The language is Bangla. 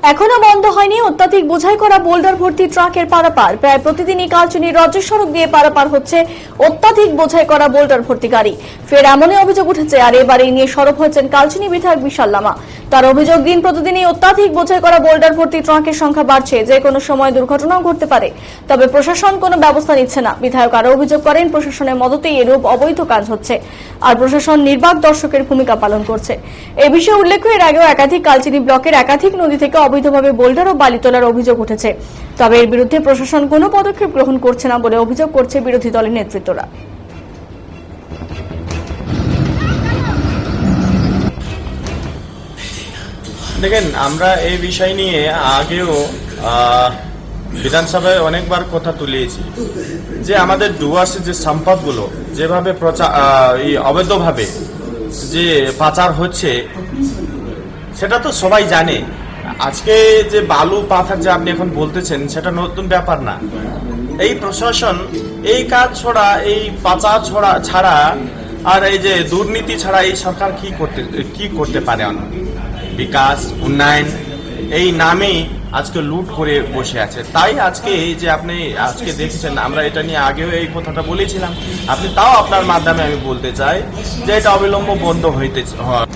এখনো বন্ধ হয়নি অত্যাধিক বোঝাই করা বোল্ডার ভর্তি ট্রাকের পারাপার। প্রায় প্রতিদিনই কালচিনির রাজ্য সড়ক দিয়ে পারাপার হচ্ছে অত্যাধিক বোঝাই করা বোল্ডার ভর্তি গাড়ি। ফের এমনই অভিযোগ উঠেছে, আর এবারে নিয়ে সরব হয়েছেন কালচিনি বিধায়ক বিশাল লামা। তার অভিযোগ, দিন প্রতিদিনই অত্যাধিক বোঝাই করা বোল্ডার ভর্তি ট্রাকের সংখ্যা বাড়ছে, যে কোনো সময় দুর্ঘটনাও ঘটতে পারে। তবে প্রশাসন কোনো ব্যবস্থা নিচ্ছে না। বিধায়ক আরও অভিযোগ করেন, প্রশাসনের মদতেই এরূপ অবৈধ কাজ হচ্ছে, আর প্রশাসন নির্বাক দর্শকের ভূমিকা পালন করছে। এ বিষয়ে উল্লেখ্য, এর আগেও একাধিক কালচিনি ব্লকের একাধিক নদী থেকে অবৈধভাবে বোল্ডার ও বালি তোলার অভিযোগ উঠেছে। তবে এর বিরুদ্ধে প্রশাসন কোনো পদক্ষেপ গ্রহণ করছে না বলে অভিযোগ করছে বিরোধী দলের নেতৃত্বরা। দেখেন, আমরা এই বিষয় নিয়ে আগেও বিধানসভায় অনেকবার কথা তুলেছি যে আমাদের ডুয়ার্সের যে সম্পদগুলো যেভাবে অবৈধভাবে যে পাচার হচ্ছে সেটা তো সবাই জানে। আজকে যে বালু পাথর যে আপনি এখন বলতেছেন সেটা নতুন ব্যাপার না। এই প্রশাসন এই কাজ ছড়া, এই পাচার ছাড়া আর এই যে দুর্নীতি ছাড়া এই সরকার কি করতে পারে? বিকাশ, উন্নয়ন এই নামে আজকে লুট করে বসে আছে। তাই আজকে যে আপনি আজকে দেখছেন, আমরা এটা নিয়ে আগেও এই কথাটা বলেছিলাম, আপনি তাও আপনার মাধ্যমে আমি বলতে চাই যে এটা অবিলম্ব বন্ধ হইতে হয়।